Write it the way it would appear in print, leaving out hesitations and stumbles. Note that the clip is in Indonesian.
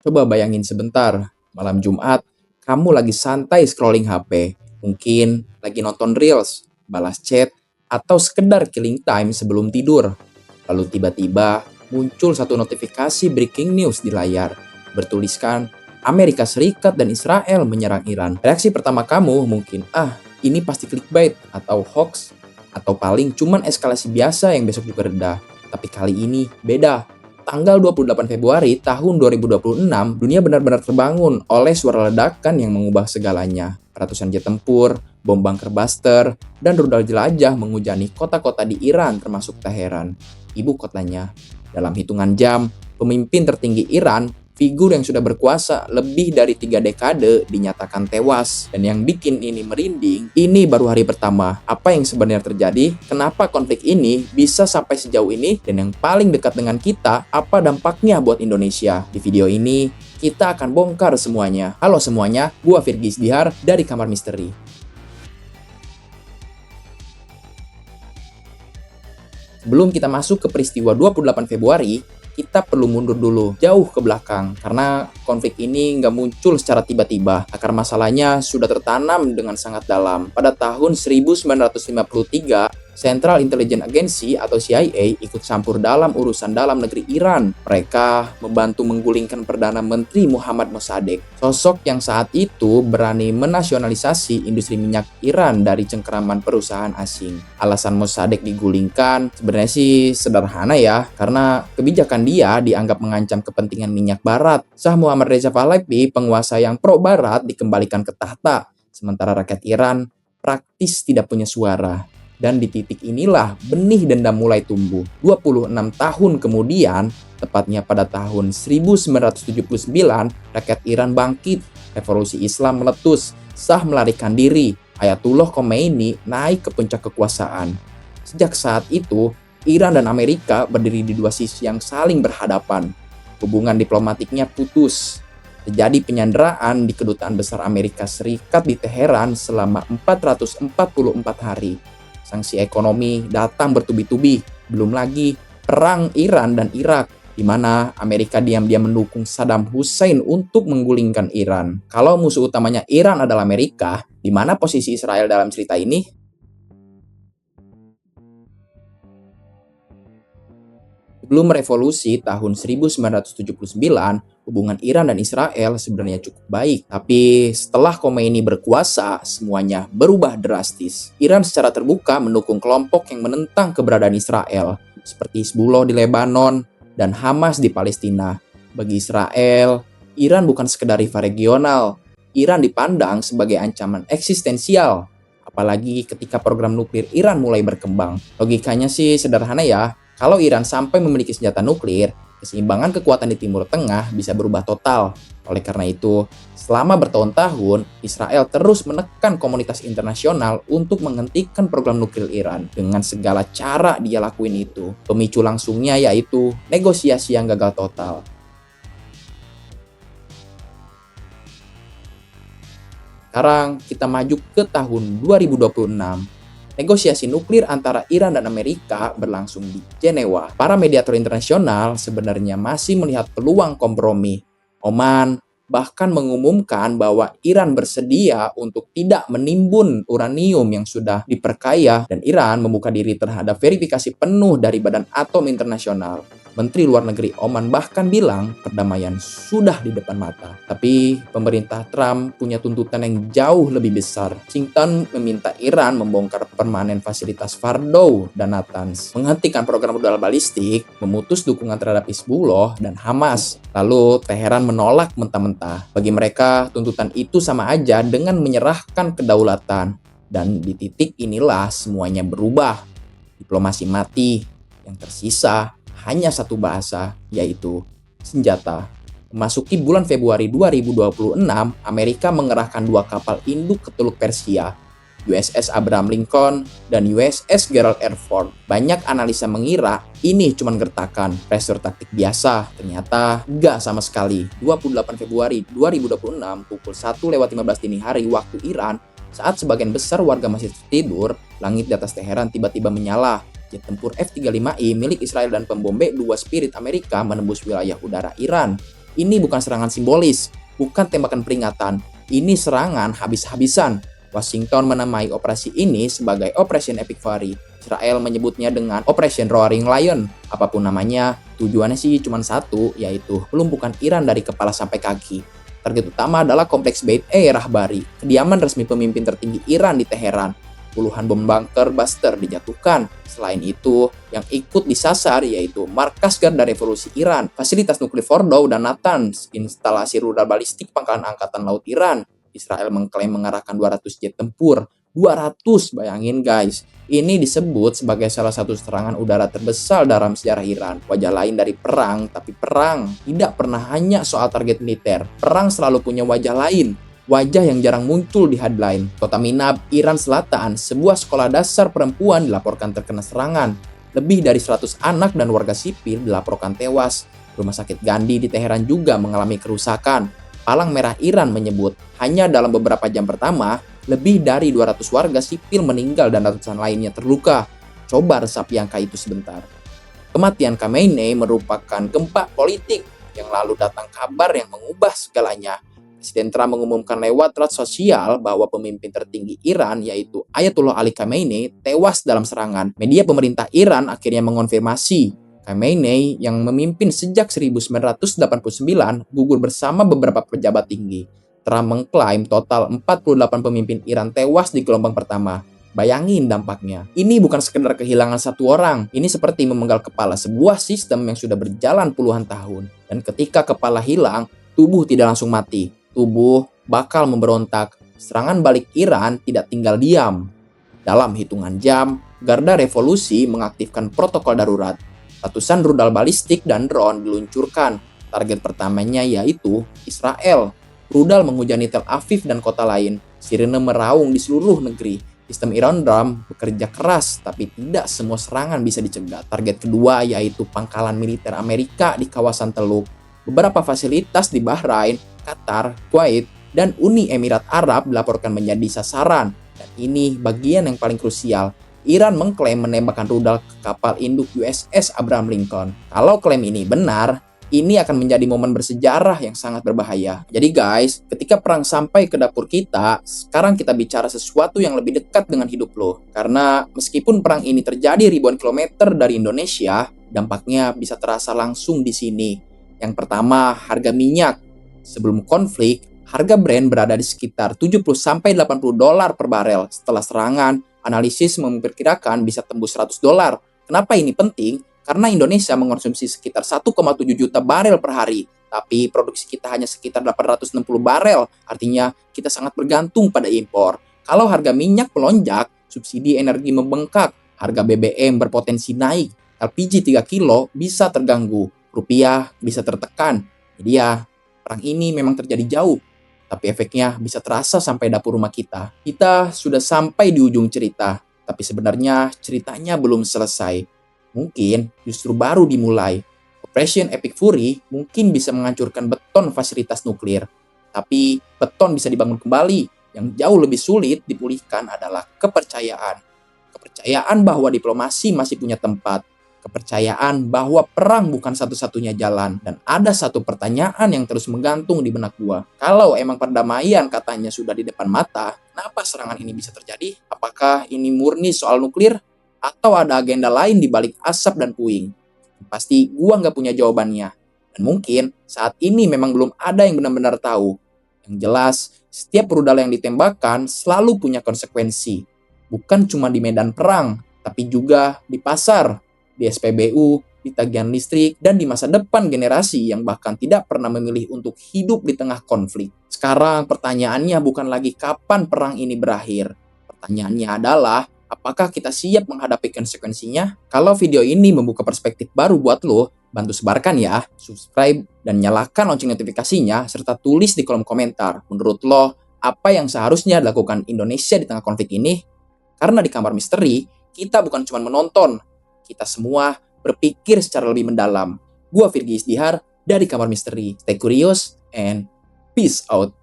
Coba bayangin sebentar, malam Jumat, kamu lagi santai scrolling HP, mungkin lagi nonton Reels, balas chat, atau sekedar killing time sebelum tidur. Lalu tiba-tiba muncul satu notifikasi breaking news di layar, bertuliskan Amerika Serikat dan Israel menyerang Iran. Reaksi pertama kamu mungkin, ini pasti clickbait atau hoax, atau paling cuman eskalasi biasa yang besok juga reda. Tapi kali ini beda. Tanggal 28 Februari tahun 2026, dunia benar-benar terbangun oleh suara ledakan yang mengubah segalanya. Ratusan jet tempur, bom bunker buster, dan rudal jelajah menghujani kota-kota di Iran termasuk Teheran, ibu kotanya. Dalam hitungan jam, pemimpin tertinggi Iran, figur yang sudah berkuasa lebih dari 3 dekade, dinyatakan tewas. Dan yang bikin ini merinding, ini baru hari pertama. Apa yang sebenarnya terjadi? Kenapa konflik ini bisa sampai sejauh ini? Dan yang paling dekat dengan kita, apa dampaknya buat Indonesia? Di video ini, kita akan bongkar semuanya. Halo semuanya, gua Virgis Dihar dari Kamar Misteri. Sebelum kita masuk ke peristiwa 28 Februari, kita perlu mundur dulu, jauh ke belakang. Karena konflik ini nggak muncul secara tiba-tiba. Akar masalahnya sudah tertanam dengan sangat dalam. Pada tahun 1953, Central Intelligence Agency atau CIA ikut campur dalam urusan dalam negeri Iran. Mereka membantu menggulingkan Perdana Menteri Muhammad Mossadegh. Sosok yang saat itu berani menasionalisasi industri minyak Iran dari cengkeraman perusahaan asing. Alasan Mossadegh digulingkan sebenarnya sih sederhana ya, karena kebijakan dia dianggap mengancam kepentingan minyak barat. Shah Muhammad Reza Pahlavi, penguasa yang pro-barat, dikembalikan ke tahta, sementara rakyat Iran praktis tidak punya suara. Dan di titik inilah benih dendam mulai tumbuh. 26 tahun kemudian, tepatnya pada tahun 1979, rakyat Iran bangkit, revolusi Islam meletus, Shah melarikan diri, Ayatullah Khomeini naik ke puncak kekuasaan. Sejak saat itu, Iran dan Amerika berdiri di dua sisi yang saling berhadapan. Hubungan diplomatiknya putus. Terjadi penyanderaan di Kedutaan Besar Amerika Serikat di Teheran selama 444 hari. Sanksi ekonomi datang bertubi-tubi, belum lagi perang Iran dan Irak, di mana Amerika diam-diam mendukung Saddam Hussein untuk menggulingkan Iran. Kalau musuh utamanya Iran adalah Amerika, di mana posisi Israel dalam cerita ini? Sebelum revolusi tahun 1979, hubungan Iran dan Israel sebenarnya cukup baik. Tapi setelah Khomeini berkuasa, semuanya berubah drastis. Iran secara terbuka mendukung kelompok yang menentang keberadaan Israel, seperti Hizbullah di Lebanon dan Hamas di Palestina. Bagi Israel, Iran bukan sekedar rival regional. Iran dipandang sebagai ancaman eksistensial. Apalagi ketika program nuklir Iran mulai berkembang. Logikanya sih sederhana ya. Kalau Iran sampai memiliki senjata nuklir, keseimbangan kekuatan di Timur Tengah bisa berubah total. Oleh karena itu, selama bertahun-tahun, Israel terus menekan komunitas internasional untuk menghentikan program nuklir Iran. Dengan segala cara dia lakuin itu. Pemicu langsungnya yaitu negosiasi yang gagal total. Sekarang kita maju ke tahun 2026. Negosiasi nuklir antara Iran dan Amerika berlangsung di Jenewa. Para mediator internasional sebenarnya masih melihat peluang kompromi. Oman bahkan mengumumkan bahwa Iran bersedia untuk tidak menimbun uranium yang sudah diperkaya, dan Iran membuka diri terhadap verifikasi penuh dari Badan Atom Internasional. Menteri Luar Negeri Oman bahkan bilang perdamaian sudah di depan mata. Tapi pemerintah Trump punya tuntutan yang jauh lebih besar. Washington meminta Iran membongkar permanen fasilitas Fordow dan Natanz, menghentikan program rudal balistik, memutus dukungan terhadap Hizbullah dan Hamas. Lalu Teheran menolak mentah-mentah. Bagi mereka, tuntutan itu sama aja dengan menyerahkan kedaulatan. Dan di titik inilah semuanya berubah. Diplomasi mati, yang tersisa hanya satu bahasa, yaitu senjata. Memasuki bulan Februari 2026, Amerika mengerahkan 2 kapal induk ke Teluk Persia, USS Abraham Lincoln dan USS Gerald R. Ford. Banyak analisa mengira ini cuma gertakan, pressure taktik biasa. Ternyata nggak sama sekali. 28 Februari 2026 pukul 1:15 dini hari waktu Iran, saat sebagian besar warga masih tertidur, langit di atas Teheran tiba-tiba menyala. Jet tempur F-35I milik Israel dan pembom B-2 Spirit Amerika menembus wilayah udara Iran. Ini bukan serangan simbolis, bukan tembakan peringatan. Ini serangan habis-habisan. Washington menamai operasi ini sebagai Operation Epic Fury. Israel menyebutnya dengan Operation Roaring Lion. Apapun namanya, tujuannya sih cuma satu, yaitu melumpuhkan Iran dari kepala sampai kaki. Target utama adalah kompleks Beit Rahbari, kediaman resmi pemimpin tertinggi Iran di Teheran. Puluhan bom bunker buster dijatuhkan. Selain itu, yang ikut disasar yaitu markas Garda Revolusi Iran, fasilitas nuklir Fordow dan Natanz, instalasi rudal balistik pangkalan Angkatan Laut Iran. Israel mengklaim mengarahkan 200 jet tempur. 200, bayangin guys. Ini disebut sebagai salah satu serangan udara terbesar dalam sejarah Iran. Wajah lain dari perang, tapi perang tidak pernah hanya soal target militer. Perang selalu punya wajah lain. Wajah yang jarang muncul di headline. Kota Minab, Iran Selatan, sebuah sekolah dasar perempuan dilaporkan terkena serangan. Lebih dari 100 anak dan warga sipil dilaporkan tewas. Rumah sakit Gandhi di Teheran juga mengalami kerusakan. Palang Merah Iran menyebut, hanya dalam beberapa jam pertama, lebih dari 200 warga sipil meninggal dan ratusan lainnya terluka. Coba resapi angka itu sebentar. Kematian Khamenei merupakan gempa politik yang lalu datang kabar yang mengubah segalanya. Presiden Trump mengumumkan lewat thread sosial bahwa pemimpin tertinggi Iran yaitu Ayatollah Ali Khamenei tewas dalam serangan. Media pemerintah Iran akhirnya mengonfirmasi Khamenei yang memimpin sejak 1989 gugur bersama beberapa pejabat tinggi. Trump mengklaim total 48 pemimpin Iran tewas di gelombang pertama. Bayangin dampaknya. Ini bukan sekedar kehilangan satu orang. Ini seperti memenggal kepala sebuah sistem yang sudah berjalan puluhan tahun. Dan ketika kepala hilang, tubuh tidak langsung mati. Tubuh bakal memberontak. Serangan balik Iran tidak tinggal diam. Dalam hitungan jam, Garda Revolusi mengaktifkan protokol darurat. Ratusan rudal balistik dan drone diluncurkan. Target pertamanya yaitu Israel. Rudal menghujani Tel Aviv dan kota lain. Sirene meraung di seluruh negeri. Sistem Iron Dome bekerja keras, tapi tidak semua serangan bisa dicegah. Target kedua yaitu pangkalan militer Amerika di kawasan Teluk. Beberapa fasilitas di Bahrain, Qatar, Kuwait, dan Uni Emirat Arab dilaporkan menjadi sasaran. Dan ini bagian yang paling krusial. Iran mengklaim menembakkan rudal ke kapal induk USS Abraham Lincoln. Kalau klaim ini benar, ini akan menjadi momen bersejarah yang sangat berbahaya. Jadi guys, ketika perang sampai ke dapur kita, sekarang kita bicara sesuatu yang lebih dekat dengan hidup lo. Karena meskipun perang ini terjadi ribuan kilometer dari Indonesia, dampaknya bisa terasa langsung di sini. Yang pertama, harga minyak. Sebelum konflik, harga Brent berada di sekitar 70-80 dolar per barel. Setelah serangan, analisis memperkirakan bisa tembus 100 dolar. Kenapa ini penting? Karena Indonesia mengonsumsi sekitar 1,7 juta barel per hari. Tapi produksi kita hanya sekitar 860 barel. Artinya kita sangat bergantung pada impor. Kalau harga minyak melonjak, subsidi energi membengkak. Harga BBM berpotensi naik. LPG 3 kilo bisa terganggu. Rupiah bisa tertekan. Jadi ya, perang ini memang terjadi jauh, tapi efeknya bisa terasa sampai dapur rumah kita. Kita sudah sampai di ujung cerita, tapi sebenarnya ceritanya belum selesai. Mungkin justru baru dimulai. Operation Epic Fury mungkin bisa menghancurkan beton fasilitas nuklir, tapi beton bisa dibangun kembali. Yang jauh lebih sulit dipulihkan adalah kepercayaan. Kepercayaan bahwa diplomasi masih punya tempat. Kepercayaan bahwa perang bukan satu-satunya jalan. Dan ada satu pertanyaan yang terus menggantung di benak gua. Kalau emang perdamaian katanya sudah di depan mata, kenapa serangan ini bisa terjadi? Apakah ini murni soal nuklir? Atau ada agenda lain di balik asap dan puing? Pasti gua nggak punya jawabannya. Dan mungkin saat ini memang belum ada yang benar-benar tahu. Yang jelas, setiap rudal yang ditembakkan selalu punya konsekuensi. Bukan cuma di medan perang, tapi juga di pasar, di SPBU, di tagihan listrik, dan di masa depan generasi yang bahkan tidak pernah memilih untuk hidup di tengah konflik. Sekarang pertanyaannya bukan lagi kapan perang ini berakhir. Pertanyaannya adalah, apakah kita siap menghadapi konsekuensinya? Kalau video ini membuka perspektif baru buat lo, bantu sebarkan ya, subscribe, dan nyalakan lonceng notifikasinya, serta tulis di kolom komentar. Menurut lo, apa yang seharusnya dilakukan Indonesia di tengah konflik ini? Karena di Kamar Misteri, kita bukan cuma menonton, kita semua berpikir secara lebih mendalam. Gua Virgi Isdihar dari Kamar Misteri. Stay curious and peace out.